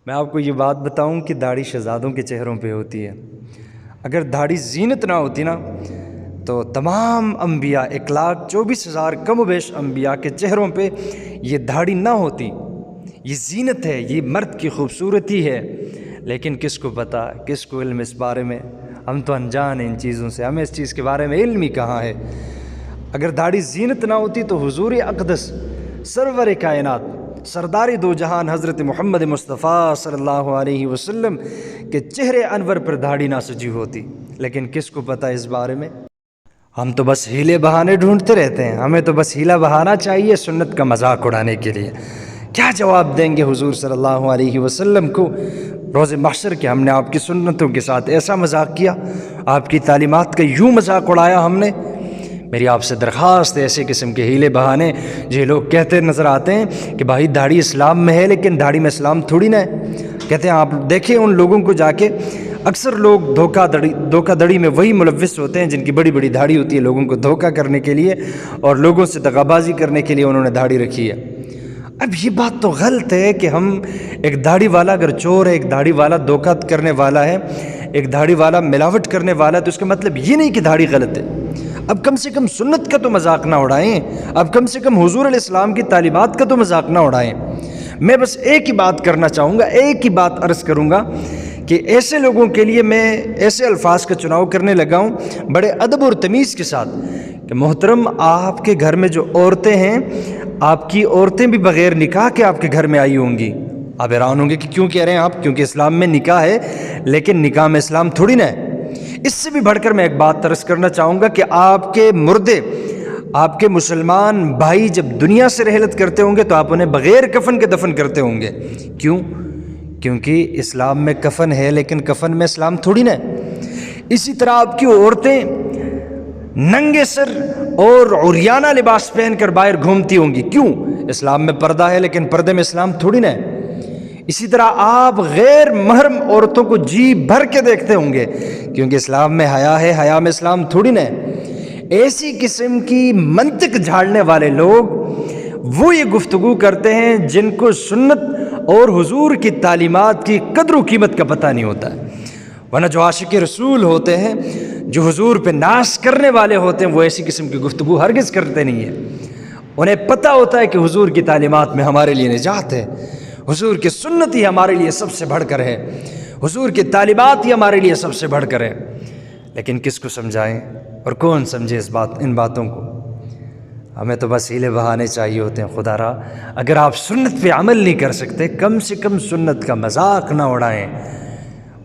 میں آپ کو یہ بات بتاؤں کہ داڑھی شہزادوں کے چہروں پہ ہوتی ہے۔ اگر داڑھی زینت نہ ہوتی نا تو تمام انبیاء 1,24,000 کم و بیش انبیاء کے چہروں پہ یہ داڑھی نہ ہوتی۔ یہ زینت ہے، یہ مرد کی خوبصورتی ہے، لیکن کس کو پتہ، کس کو علم اس بارے میں؟ ہم تو انجان ہیں ان چیزوں سے، ہمیں اس چیز کے بارے میں علم ہی کہاں ہے۔ اگر داڑھی زینت نہ ہوتی تو حضور اقدس سرور کائنات سردار دو جہان حضرت محمد مصطفیٰ صلی اللہ علیہ وسلم کے چہرے انور پر داڑھی نہ سجی ہوتی، لیکن کس کو پتہ اس بارے میں؟ ہم تو بس ہیلے بہانے ڈھونڈتے رہتے ہیں، ہمیں تو بس ہیلا بہانا چاہیے سنت کا مذاق اڑانے کے لیے۔ کیا جواب دیں گے حضور صلی اللہ علیہ وسلم کو روز محشر کہ ہم نے آپ کی سنتوں کے ساتھ ایسا مذاق کیا، آپ کی تعلیمات کا یوں مذاق اڑایا ہم نے؟ میری آپ سے درخواست ہے، ایسے قسم کے ہیلے بہانے جو لوگ کہتے نظر آتے ہیں کہ بھائی داڑھی اسلام میں ہے لیکن داڑھی میں اسلام تھوڑی نہ ہے، کہتے ہیں آپ دیکھیں ان لوگوں کو جا کے، اکثر لوگ دھوکہ دڑی میں وہی ملوث ہوتے ہیں جن کی بڑی بڑی داڑھی ہوتی ہے لوگوں کو دھوکہ کرنے کے لیے اور لوگوں سے دغا بازی کرنے کے لیے انہوں نے داڑھی رکھی ہے۔ اب یہ بات تو غلط ہے کہ ہم ایک داڑھی والا اگر چور ہے، ایک داڑھی والا دھوکہ کرنے والا ہے، ایک داڑھی والا ملاوٹ کرنے والا ہے، تو اس کا مطلب یہ نہیں کہ داڑھی غلط ہے۔ اب کم سے کم سنت کا تو مذاق نہ اڑائیں، اب کم سے کم حضور علیہ السلام کی تعلیمات کا تو مذاق نہ اڑائیں۔ میں بس ایک ہی بات کرنا چاہوں گا، ایک ہی بات عرض کروں گا کہ ایسے لوگوں کے لیے میں ایسے الفاظ کا چناؤ کرنے لگا ہوں بڑے ادب اور تمیز کے ساتھ کہ محترم آپ کے گھر میں جو عورتیں ہیں، آپ کی عورتیں بھی بغیر نکاح کے آپ کے گھر میں آئی ہوں گی۔ آپ حیران ہوں گے کہ کیوں کہہ رہے ہیں آپ؟ کیونکہ اسلام میں نکاح ہے لیکن نکاح میں اسلام تھوڑی نہ ہے۔ اس سے بھی بڑھ کر میں ایک بات عرض کرنا چاہوں گا کہ آپ کے مردے، آپ کے مسلمان بھائی جب دنیا سے رحلت کرتے ہوں گے تو آپ انہیں بغیر کفن کے دفن کرتے ہوں گے۔ کیوں؟ کیونکہ اسلام میں کفن ہے لیکن کفن میں اسلام تھوڑی نہ ہے۔ اسی طرح آپ کی عورتیں ننگے سر اور عریانہ لباس پہن کر باہر گھومتی ہوں گی۔ کیوں؟ اسلام میں پردہ ہے لیکن پردے میں اسلام تھوڑی نہ ہے۔ اسی طرح آپ غیر محرم عورتوں کو جی بھر کے دیکھتے ہوں گے، کیونکہ اسلام میں حیا ہے، حیا میں اسلام تھوڑی نہ ہے۔ ایسی قسم کی منطق جھاڑنے والے لوگ وہ یہ گفتگو کرتے ہیں جن کو سنت اور حضور کی تعلیمات کی قدر و قیمت کا پتہ نہیں ہوتا ہے، ورنہ جو عاشق رسول ہوتے ہیں، جو حضور پہ ناز کرنے والے ہوتے ہیں، وہ ایسی قسم کی گفتگو ہرگز کرتے نہیں ہیں۔ انہیں پتہ ہوتا ہے کہ حضور کی تعلیمات میں ہمارے لیے نجات ہے، حضور کی سنت ہی ہمارے لیے سب سے بڑھ کر ہے، حضور کی تعلیمات ہی ہمارے لیے سب سے بڑھ کر ہے۔ لیکن کس کو سمجھائیں اور کون سمجھے ان باتوں کو؟ ہمیں تو بس ہیلے بہانے چاہیے ہوتے ہیں۔ خدا را اگر آپ سنت پہ عمل نہیں کر سکتے، کم سے کم سنت کا مذاق نہ اڑائیں،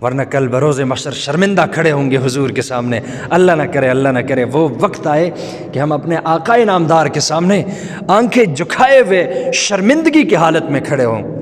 ورنہ کل بروز محشر شرمندہ کھڑے ہوں گے حضور کے سامنے۔ اللہ نہ کرے وہ وقت آئے کہ ہم اپنے آقائے نامدار کے سامنے آنکھیں جھکائے ہوئے شرمندگی کی حالت میں کھڑے ہوں۔